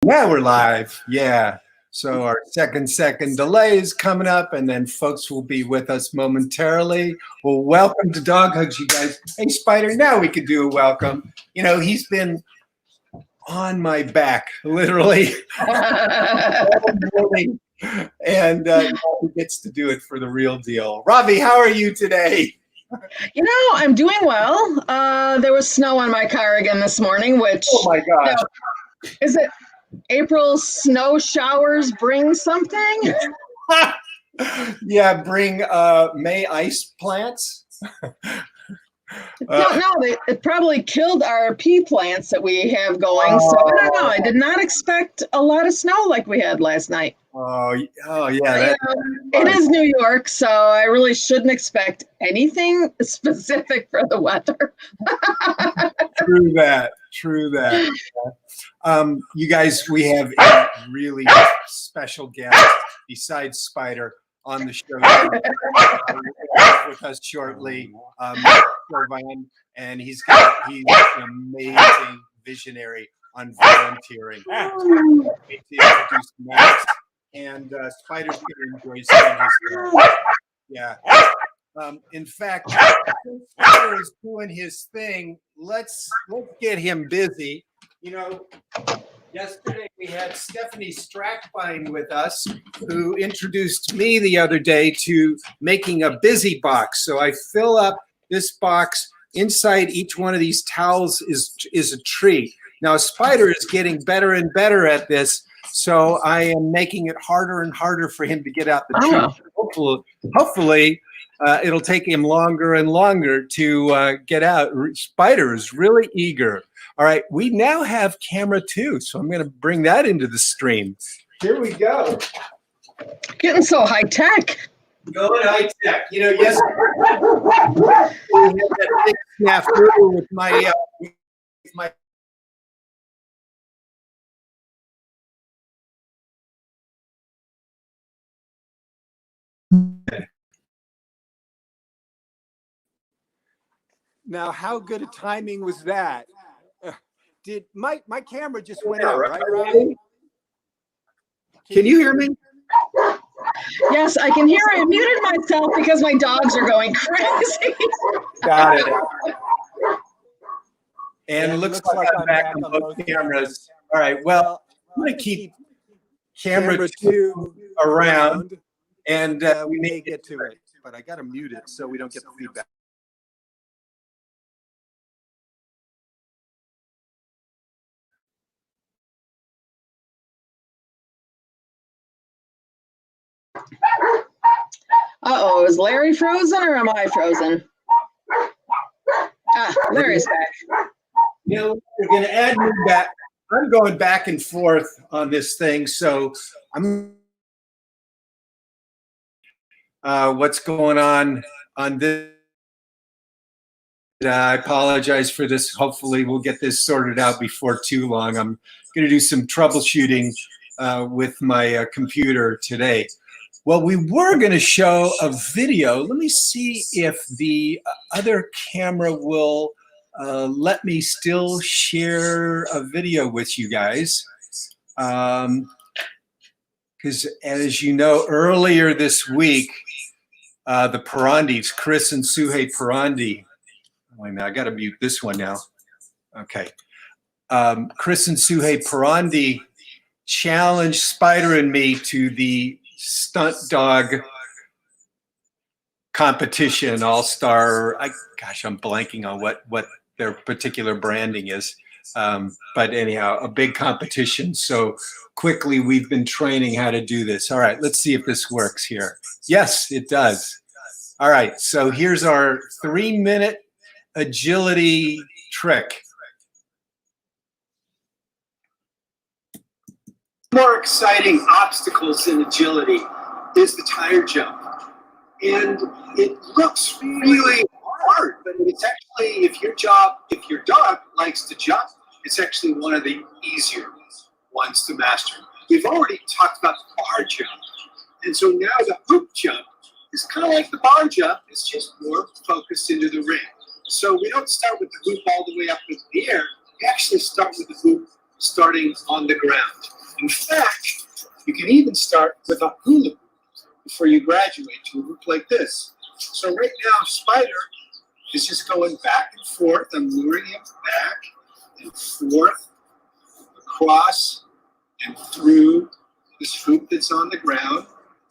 Now we're live. Yeah. So our second delay is coming up, and then folks will be with us momentarily. Well, welcome to Dog Hugs, you guys. Hey, Spider, now we could do a welcome. You know, he's been on my back, literally, all morning, and he gets to do it for the real deal. Ravi, how are you today? You know, I'm doing well. There was snow on my car again this morning, which, Oh my gosh. Is it April snow showers bring something? Yeah, bring May ice plants. No, it probably killed our pea plants that we have going. So I don't know. I did not expect a lot of snow like we had last night. Oh yeah. It is New York, so I really shouldn't expect anything specific for the weather. True that. You guys, we have a really special guest besides Spider on the show with us shortly. Max Chauvin, and he's an amazing visionary on volunteering. To introduce Max, and Spider's going to enjoy seeing his yeah. In fact, Spider is doing his thing. Let's get him busy. You know, yesterday we had Stephanie Strackbein with us, who introduced me the other day to making a busy box. So I fill up this box. Inside each one of these towels is a treat. Now Spider is getting better and better at this, so I am making it harder and harder for him to get out the treat. Hopefully it'll take him longer and longer to get out. Spider is really eager. All right, we now have camera 2, so I'm going to bring that into the stream. Here we go. Getting so high tech. Going high tech. You know, yesterday we had that big snafu with my Now, how good a timing was that? Did my camera just went out, right, Ryan? Can you hear me? Yes, I can hear. I muted myself because my dogs are going crazy. Got it. And it looks like I'm back on both cameras. All right, well, I'm going to keep camera 2 around, and we may get to it, but I got to mute it so we don't get the feedback. Uh-oh, is Larry frozen or am I frozen? Ah, Larry's back. You know, we're going to add me back. I'm going back and forth on this thing, so I'm what's going on this. I apologize for this. Hopefully we'll get this sorted out before too long. I'm going to do some troubleshooting with my computer today. Well, we were going to show a video. Let me see if the other camera will let me still share a video with you guys. Because as you know, earlier this week, the Parandis, Chris and Suhei Parandi, wait a minute, I got to mute this one now. Okay. Chris and Suhei Parandi challenged Spider and me to the stunt dog competition, all-star. Gosh, I'm blanking on what their particular branding is. But anyhow, a big competition. So quickly, we've been training how to do this. All right, let's see if this works here. Yes, it does. All right, so here's our 3-minute agility trick. More exciting obstacles in agility is the tire jump. And it looks really hard, but it's actually, if your dog likes to jump, it's actually one of the easier ones to master. We've already talked about the bar jump. And so now the hoop jump is kind of like the bar jump, it's just more focused into the ring. So we don't start with the hoop all the way up into the air. We actually start with the hoop starting on the ground. In fact, you can even start with a hula hoop before you graduate to a hoop like this. So right now, Spider is just going back and forth. I'm luring him back and forth, across and through this hoop that's on the ground.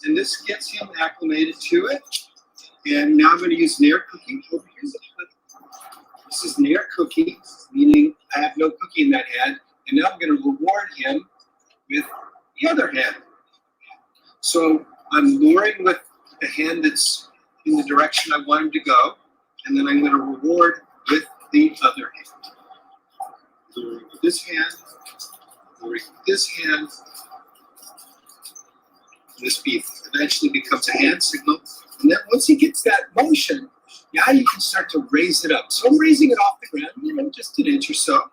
And this gets him acclimated to it. And now I'm going to use Nair cookie over here. This is Nair cookie, meaning I have no cookie in that hand. And now I'm going to reward him with the other hand. So I'm luring with the hand that's in the direction I want him to go. And then I'm going to reward with the other hand. Luring with this hand, luring with this hand. This beat eventually becomes a hand signal. And then once he gets that motion, now you can start to raise it up. So I'm raising it off the ground, just an inch or so.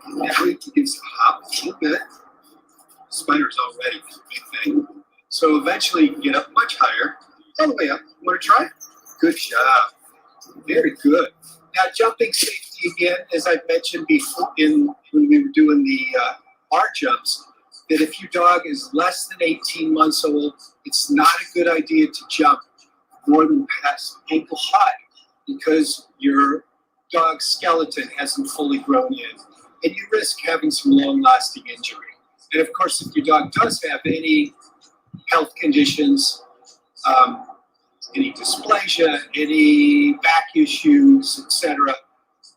And now he gives a hop a little bit. Spider's already a big thing. So eventually you can get up much higher, all the way up. You want to try? Good job. Very good. Now jumping safety again, as I've mentioned before when we were doing the R jumps, that if your dog is less than 18 months old, it's not a good idea to jump more than past ankle high because your dog's skeleton hasn't fully grown in, and you risk having some long-lasting injury. And of course, if your dog does have any health conditions, any dysplasia, any back issues, etc.,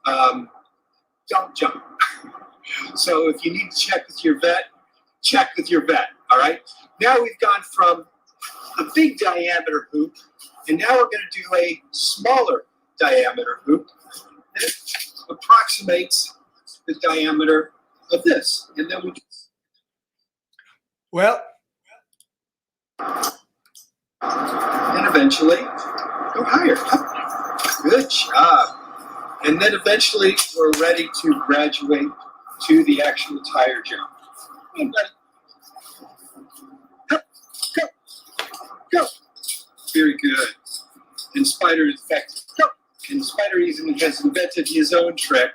don't jump. So if you need to check with your vet, check with your vet, all right? Now we've gone from a big diameter hoop, and now we're going to do a smaller diameter hoop that approximates the diameter of this. And then we well, and eventually go higher. Good job. And then eventually we're ready to graduate to the actual tire jump. Go, go, go. Very good. And Spider, in fact, go. And Spider even has invented his own trick,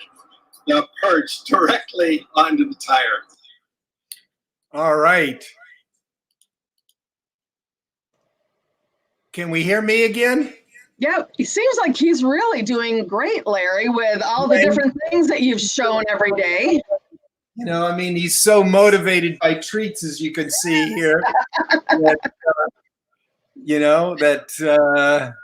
the perch directly onto the tire. All right. Can we hear me again? Yep. It seems like he's really doing great, Larry, with all the different things that you've shown every day. You know, I mean, he's so motivated by treats, as you can see here, that, that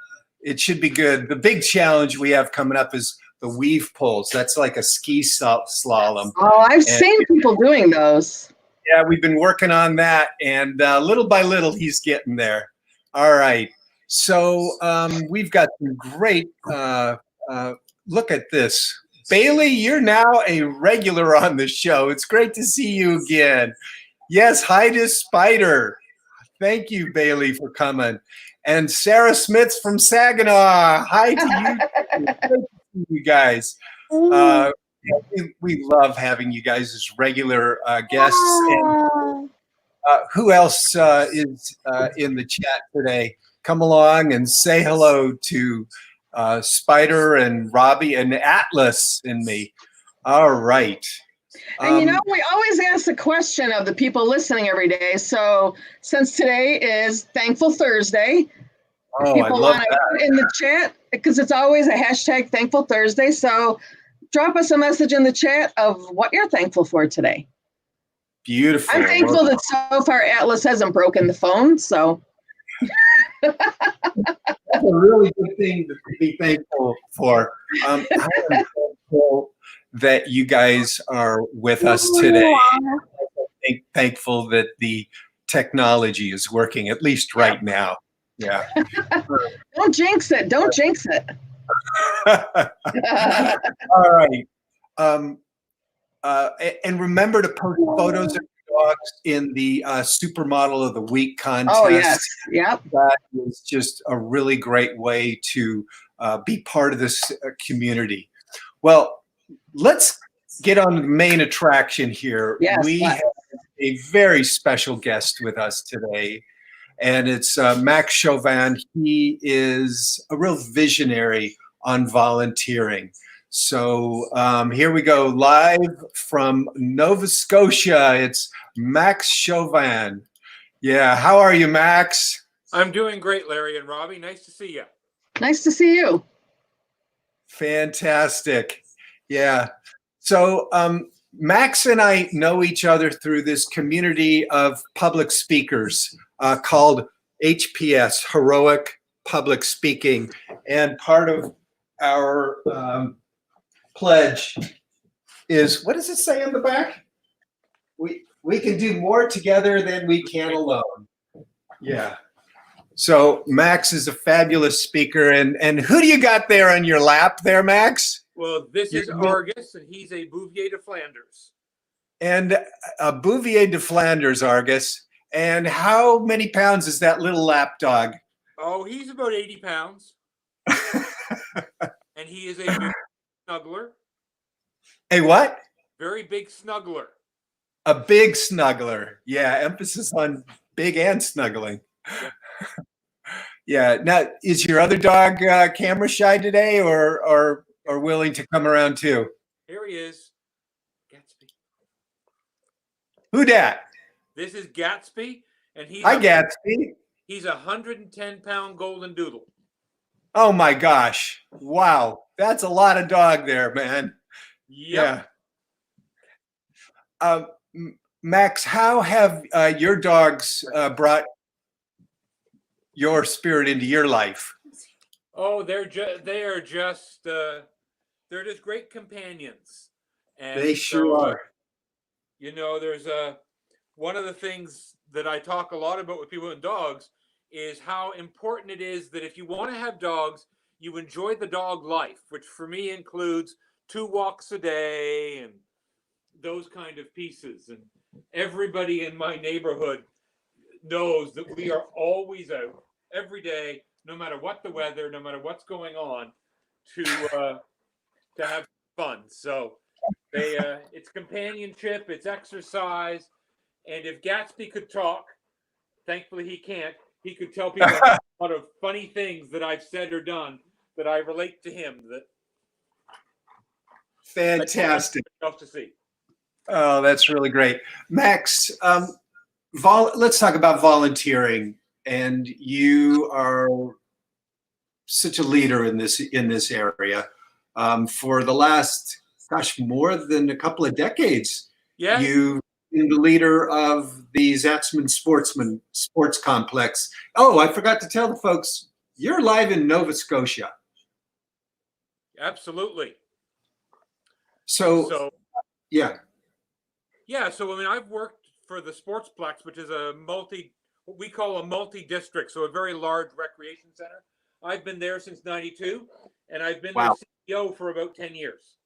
it should be good. The big challenge we have coming up is the weave pulls. That's like a ski slalom. Oh, I've seen people doing those. Yeah, we've been working on that, and little by little, he's getting there. All right. So we've got some great look at this. Bailey, you're now a regular on the show. It's great to see you again. Yes, hi to Spider. Thank you, Bailey, for coming. And Sarah Smith's from Saginaw. Hi to you. Great to see you guys. We love having you guys as regular guests. And, who else is in the chat today? Come along and say hello to Spider and Robbie and Atlas and me. All right. And we always ask the question of the people listening every day. So since today is Thankful Thursday, people want to put in the chat because it's always a hashtag Thankful Thursday. So drop us a message in the chat of what you're thankful for today. Beautiful. I'm thankful that so far Atlas hasn't broken the phone. So that's a really good thing to be thankful for. I'm thankful that you guys are with us today. Thankful that the technology is working, at least right now. Yeah. Don't jinx it. Don't jinx it. All right. And remember to post photos of your dogs in the Supermodel of the Week contest. Oh, yes. Yep. That is just a really great way to be part of this community. Well, let's get on the main attraction here. Yes, we have a very special guest with us today, and it's Max Chauvin. He is a real visionary on volunteering. So here we go, live from Nova Scotia. It's Max Chauvin. Yeah, how are you, Max? I'm doing great, Larry and Robbie. Nice to see you. Nice to see you. Fantastic. Yeah. So Max and I know each other through this community of public speakers called HPS, Heroic Public Speaking. And part of our pledge is, what does it say on the back? We can do more together than we can alone. Yeah. So Max is a fabulous speaker. And who do you got there on your lap there, Max? Well, this is Argus, and he's a Bouvier de Flanders. And a Bouvier de Flanders, Argus. And how many pounds is that little lap dog? Oh, he's about 80 pounds. And he is a big snuggler. A what? Very big snuggler. A big snuggler. Yeah, emphasis on big and snuggling. Yeah. Yeah. Now, is your other dog camera shy today, or willing to come around too? Here he is, Gatsby. Who dat? This is Gatsby, and Hi, Gatsby. He's a 110-pound golden doodle. Oh my gosh! Wow, that's a lot of dog there, man. Yep. Yeah. Max, how have your dogs brought your spirit into your life? Oh, they're just great companions. And they sure are. You know, there's one of the things that I talk a lot about with people and dogs is how important it is that if you want to have dogs, you enjoy the dog life, which for me includes 2 walks a day and those kind of pieces. And everybody in my neighborhood knows that we are always out every day, no matter what the weather, no matter what's going on, to have fun. So it's companionship, it's exercise, and if Gatsby could talk, thankfully he can't, he could tell people a lot of funny things that I've said or done that I relate to him. That fantastic. To see. Oh, that's really great, Max. Let's talk about volunteering. And you are such a leader in this area. For the last, more than a couple of decades. Yeah. You've been the leader of the Zatzman Sports Complex. Oh, I forgot to tell the folks, you're live in Nova Scotia. Absolutely. So yeah. Yeah, so I mean, I've worked for the Sportsplex, which is what we call a multi-district, so a very large recreation center. I've been there since '92, and I've been the CEO for about 10 years.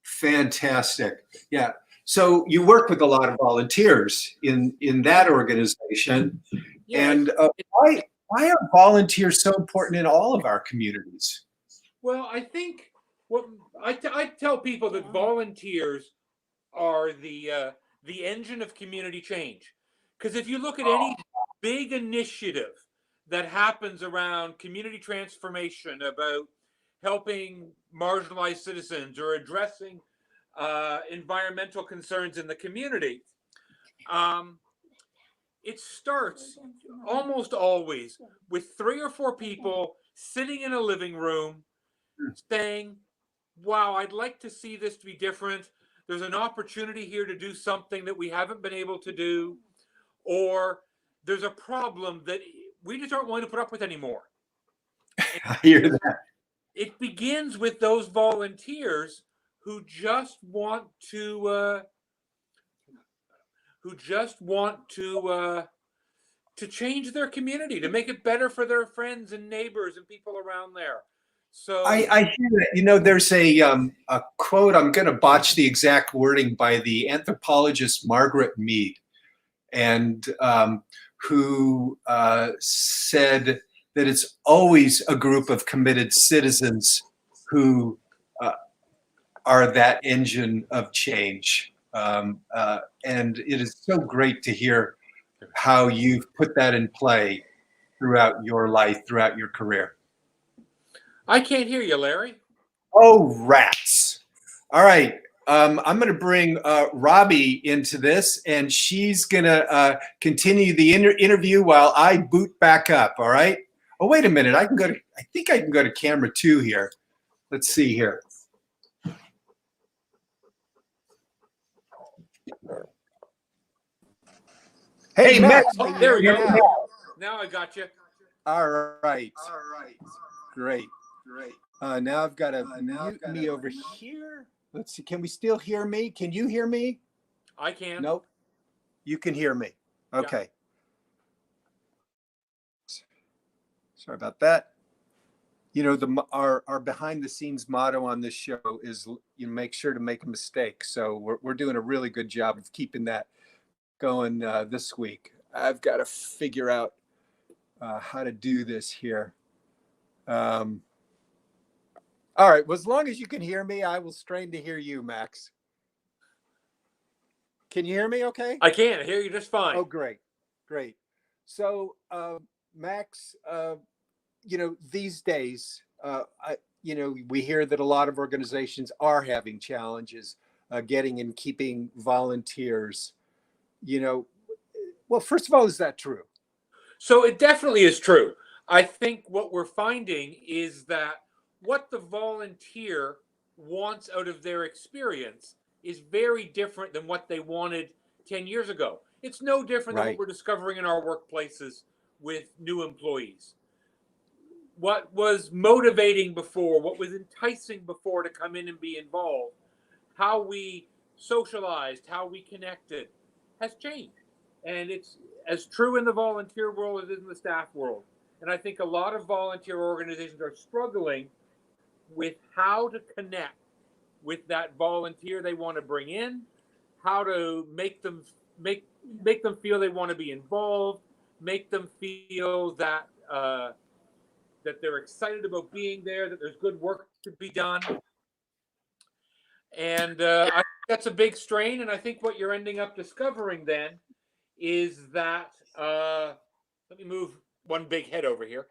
Fantastic. Yeah. So you work with a lot of volunteers in that organization. Yeah, and why are volunteers so important in all of our communities? Well, I think what I tell people that volunteers are the engine of community change. Because if you look at any big initiative that happens around community transformation, about helping marginalized citizens or addressing environmental concerns in the community, it starts almost always with 3 or 4 people sitting in a living room saying, wow, I'd like to see this to be different. There's an opportunity here to do something that we haven't been able to do. Or there's a problem that we just aren't willing to put up with anymore. I hear that. It begins with those volunteers who just want to change their community, to make it better for their friends and neighbors and people around there. So I hear that. You know, there's a quote, I'm going to botch the exact wording, by the anthropologist Margaret Mead, and who said that it's always a group of committed citizens who are that engine of change. And it is so great to hear how you've put that in play throughout your life, throughout your career. I can't hear you, Larry. Oh, rats. All right. I'm going to bring Robbie into this, and she's going to continue the interview while I boot back up. All right. Oh, wait a minute. I think I can go to camera 2 here. Let's see here. Hey, Max. Oh, there we go. Now I got you. All right. Great. Now I've got to mute me over here. Let's see. Can we still hear me? Can you hear me? I can. Nope. You can hear me. Okay. Yeah. Sorry about that. You know, our behind the scenes motto on this show is, you know, make sure to make a mistake. So we're doing a really good job of keeping that going this week. I've got to figure out how to do this here. All right. Well, as long as you can hear me, I will strain to hear you, Max. Can you hear me okay? I can. I hear you just fine. Oh, great. So, Max, you know, these days, you know, we hear that a lot of organizations are having challenges getting and keeping volunteers. You know, well, first of all, is that true? So it definitely is true. I think what we're finding is that what the volunteer wants out of their experience is very different than what they wanted 10 years ago. It's no different than what we're discovering in our workplaces with new employees. What was motivating before, what was enticing before to come in and be involved, how we socialized, how we connected has changed. And it's as true in the volunteer world as in the staff world. And I think a lot of volunteer organizations are struggling with how to connect with that volunteer they want to bring in, how to make them feel they want to be involved, make them feel that that they're excited about being there, that there's good work to be done. And I think that's a big strain. And I think what you're ending up discovering then is that let me move one big head over here.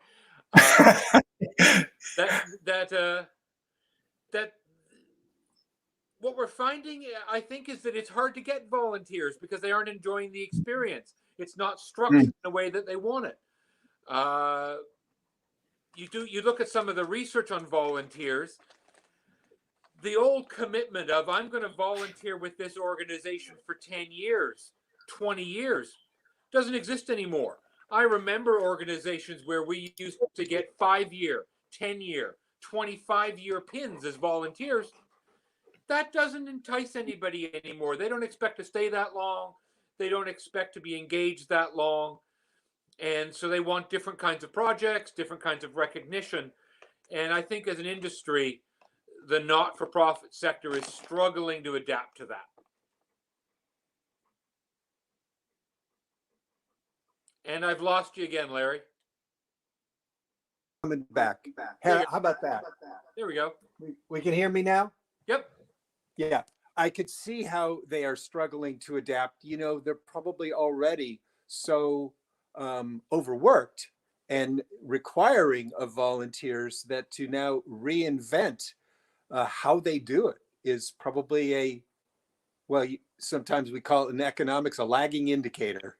That what we're finding, I think, is that it's hard to get volunteers because they aren't enjoying the experience. It's not structured in a way that they want it. You look at some of the research on volunteers. The old commitment of I'm going to volunteer with this organization for 10 years, 20 years, doesn't exist anymore. I remember organizations where we used to get 5-year, 10-year, 25-year pins as volunteers. That doesn't entice anybody anymore. They don't expect to stay that long. They don't expect to be engaged that long. And so they want different kinds of projects, different kinds of recognition. And I think as an industry, the not-for-profit sector is struggling to adapt to that. And I've lost you again, Larry. Coming back. How about that? There we go. We can hear me now? Yep. Yeah. I could see how they are struggling to adapt. You know, they're probably already so overworked and requiring of volunteers that to now reinvent how they do it is probably sometimes we call it in economics a lagging indicator.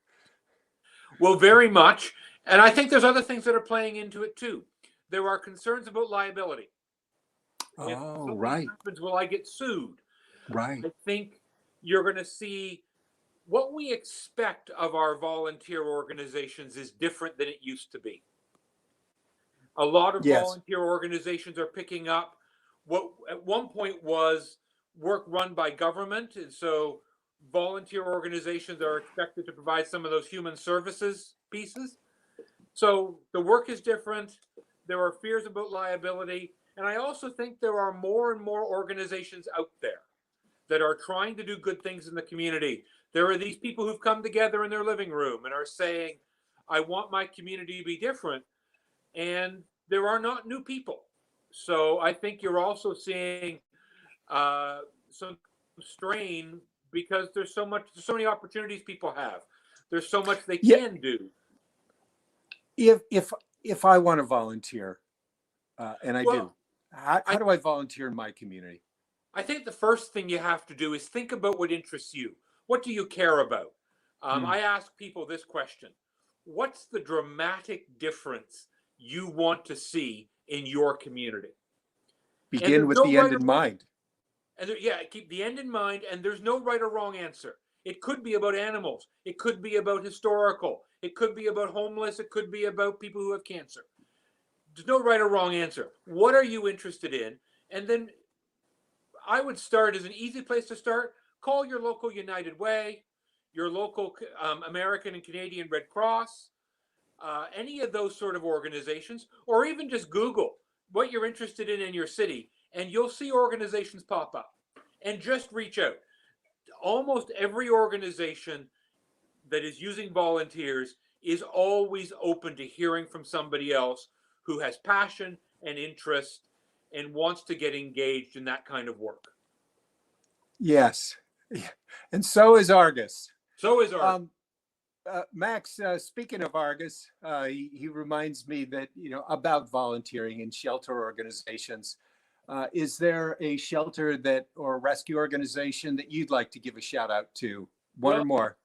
Well, very much. And I think there's other things that are playing into it too. There are concerns about liability. Oh, right. What happens? Will I get sued? Right. I think you're going to see what we expect of our volunteer organizations is different than it used to be. A lot of volunteer organizations are picking up what at one point was work run by government. And so volunteer organizations are expected to provide some of those human services pieces. So the work is different. There are fears about liability. And I also think there are more and more organizations out there that are trying to do good things in the community. There are these people who've come together in their living room and are saying, I want my community to be different. And there are not new people. So I think you're also seeing some strain because there's so many opportunities people have. There's so much they can do. If I want to volunteer, and I do, How do I volunteer in my community? I think the first thing you have to do is think about what interests you. What do you care about? I ask people this question: what's the dramatic difference you want to see in your community? Begin with the end in mind. And keep the end in mind, and there's no right or wrong answer. It could be about animals. It could be about historical. It could be about homeless. It could be about people who have cancer. There's no right or wrong answer. What are you interested in? And then I would start as an easy place to start. Call your local United Way, your local American and Canadian Red Cross, any of those sort of organizations, or even just Google what you're interested in your city, and you'll see organizations pop up. And just reach out. Almost every organization that is using volunteers is always open to hearing from somebody else who has passion and interest and wants to get engaged in that kind of work. Yes. And so is Argus. So is Argus. Max, speaking of Argus, he reminds me that, about volunteering in shelter organizations. Is there a shelter or rescue organization that you'd like to give a shout out to? One or more?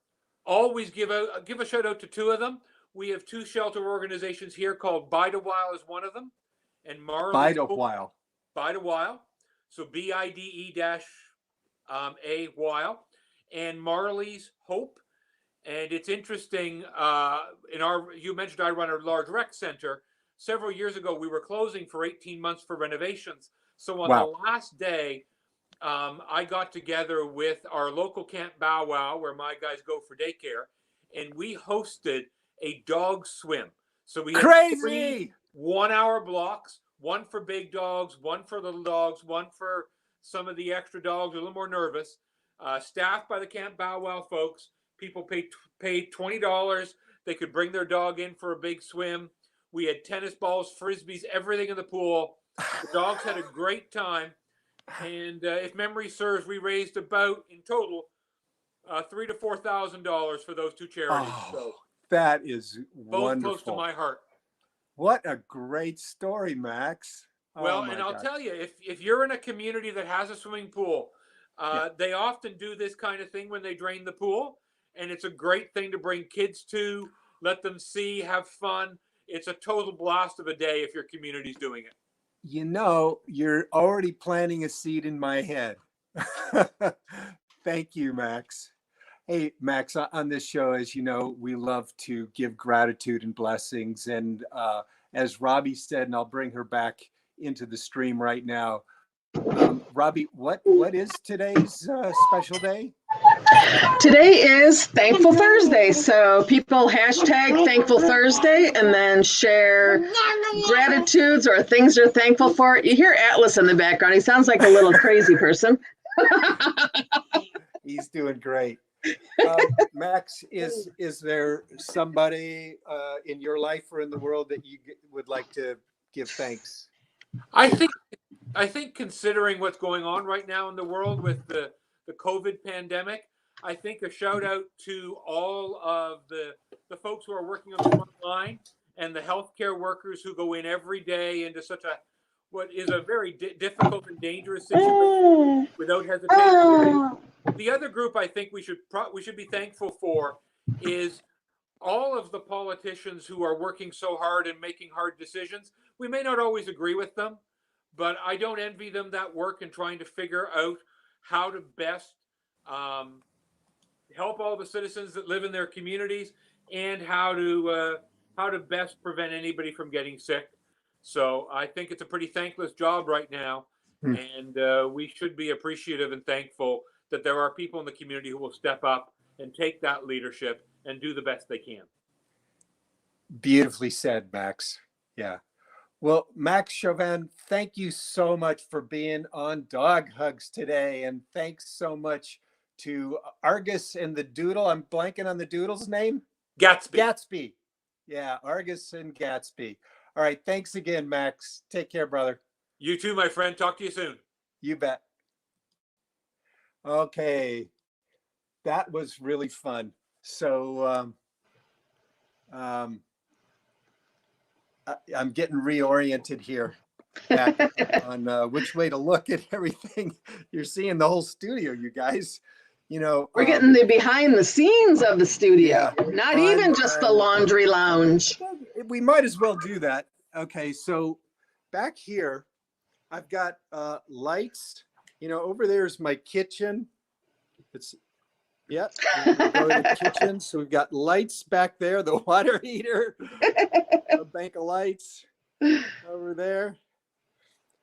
Always give a shout out to two of them. We have two shelter organizations here called Bide a While is one of them, and Marley's Bide a While. Bide a While. So BIDE-A While, and Marley's Hope. And it's interesting. You mentioned I run a large rec center. Several years ago, we were closing for 18 months for renovations. So on the last day, I got together with our local Camp Bow Wow, where my guys go for daycare, and we hosted a dog swim. So we had 3 1-hour blocks, one for big dogs, one for little dogs, one for some of the extra dogs, a little more nervous. Staffed by the Camp Bow Wow folks. People paid $20. They could bring their dog in for a big swim. We had tennis balls, frisbees, everything in the pool. The dogs had a great time. And if memory serves, we raised about, in total, $3,000 to $4,000 for those two charities. Oh, so that is both wonderful. Close to my heart. What a great story, Max. Well, and I'll tell you, if you're in a community that has a swimming pool, they often do this kind of thing when they drain the pool. And it's a great thing to bring kids to, let them see, have fun. It's a total blast of a day if your community's doing it. You're already planting a seed in my head. Thank you, Max. Hey, Max, on this show, as you know, we love to give gratitude and blessings. And as Robbie said, and I'll bring her back into the stream right now. Robbie, what is today's special day? Today is Thankful Thursday. So people hashtag Thankful Thursday and then share gratitudes or things they're thankful for. You hear Atlas in the background. He sounds like a little crazy person. He's doing great. Max, is there somebody in your life or in the world that you would like to give thanks? I think considering what's going on right now in the world with the COVID pandemic, I think a shout out to all of the folks who are working on the front line and the healthcare workers who go in every day into what is a very difficult and dangerous situation without hesitation. The other group I think we should be thankful for is all of the politicians who are working so hard and making hard decisions. We may not always agree with them, but I don't envy them that work in trying to figure out how to best help all the citizens that live in their communities and how to best prevent anybody from getting sick. So I think it's a pretty thankless job right now, and we should be appreciative and thankful that there are people in the community who will step up and take that leadership and do the best they can. Beautifully said, Max. Yeah. Well, Max Chauvin, thank you so much for being on Dog Hugs today. And thanks so much to Argus and the Doodle. I'm blanking on the Doodle's name. Gatsby. Yeah, Argus and Gatsby. All right. Thanks again, Max. Take care, brother. You too, my friend. Talk to you soon. You bet. Okay. That was really fun. So I'm getting reoriented here. back on which way to look at everything. You're seeing the whole studio, you guys. You know, we're getting the behind the scenes of the studio, yeah, not even just the laundry lounge. We might as well do that. Okay, so back here, I've got lights. You know, over there's my kitchen. It's go to the kitchen. So we've got lights back there, the water heater, a bank of lights over there.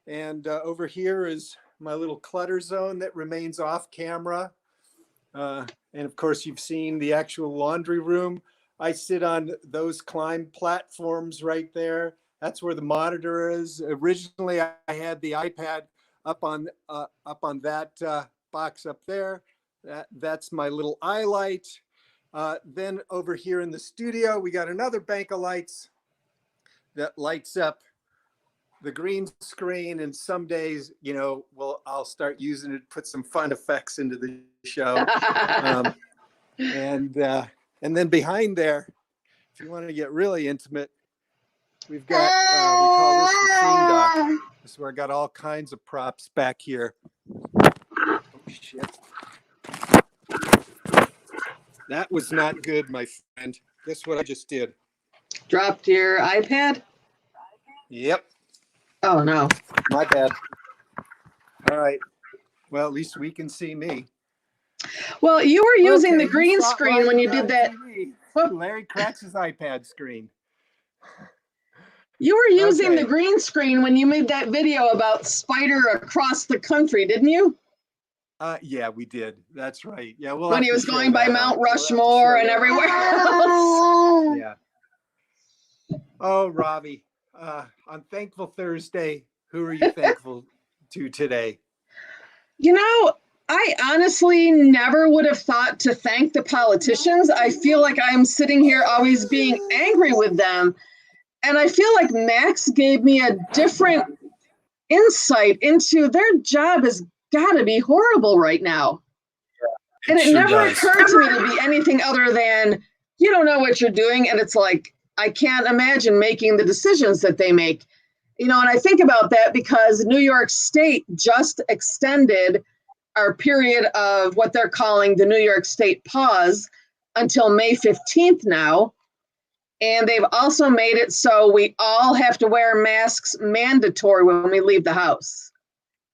And over here is my little clutter zone that remains off camera. And of course, you've seen the actual laundry room. I sit on those climb platforms right there. That's where the monitor is. Originally, I had the iPad up on that box up there. That's my little eye light. Then over here in the studio, we got another bank of lights that lights up the green screen. And some days, you know, I'll start using it, put some fun effects into the show. And then behind there, if you want to get really intimate, we've got, we call this the scene dock. This is where I got all kinds of props back here. Oh, shit. That was not good, my friend. Guess what I just did? Dropped your iPad? Yep. Oh, no. My bad. All right. Well, at least we can see me. Well, you were using the green screen when you did that. Larry Kratz's iPad screen. You were using the green screen when you made that video about Spider across the country, didn't you? Yeah, we did. That's right. Yeah, well, when he was going by Mount Rushmore and everywhere else. Yeah. Oh, Robbie, on Thankful Thursday, who are you thankful to today? You know, I honestly never would have thought to thank the politicians. I feel like I'm sitting here always being angry with them. And I feel like Max gave me a different insight into their job has got to be horrible right now. Yeah, and it never occurred to me to be anything other than, you don't know what you're doing. And it's like, I can't imagine making the decisions that they make. You know, and I think about that because New York State just extended our period of what they're calling the New York State pause until May 15th now. And they've also made it so we all have to wear masks mandatory when we leave the house.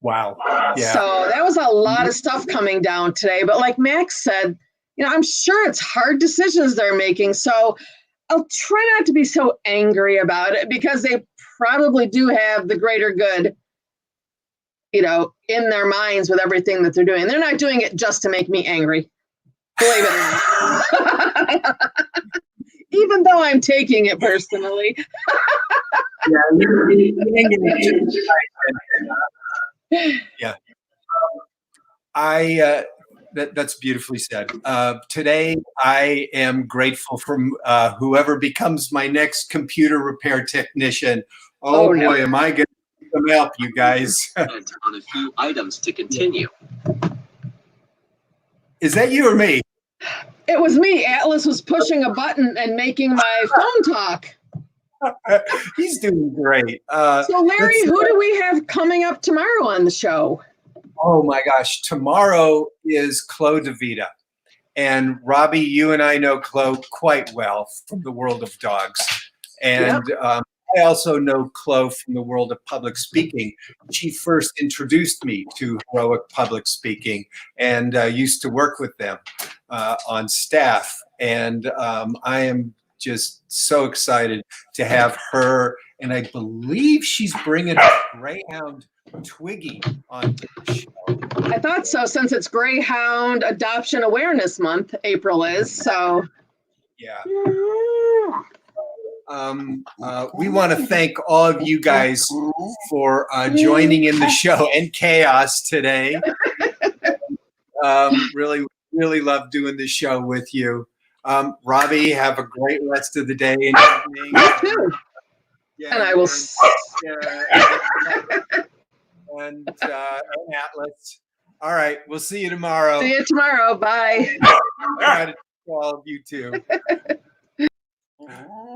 Wow. Yeah. So that was a lot of stuff coming down today. But like Max said, you know, I'm sure it's hard decisions they're making. So I'll try not to be so angry about it because they probably do have the greater good, you know, in their minds with everything that they're doing. They're not doing it just to make me angry. Believe it or not. Even though I'm taking it personally. Yeah. That's beautifully said. Today, I am grateful for whoever becomes my next computer repair technician. Oh boy, no. Am I going to come help you guys. On a few items to continue. Is that you or me? It was me. Atlas was pushing a button and making my phone talk. He's doing great. So Larry, who do we have coming up tomorrow on the show? Oh my gosh, tomorrow is Chloe DeVita. And Robbie, you and I know Chloe quite well from the world of dogs. And I also know Chloe from the world of public speaking. She first introduced me to heroic public speaking and used to work with them on staff. And I am just so excited to have her. And I believe she's bringing a Greyhound Twiggy on the show. I thought so, since it's Greyhound Adoption Awareness Month, April is, so. Yeah. We want to thank all of you guys for joining in the show and chaos today. Really, really love doing this show with you. Robbie, have a great rest of the day and evening. You too. Yeah, and I will. And Atlas. All right, we'll see you tomorrow. See you tomorrow. Bye. All right, all of you too.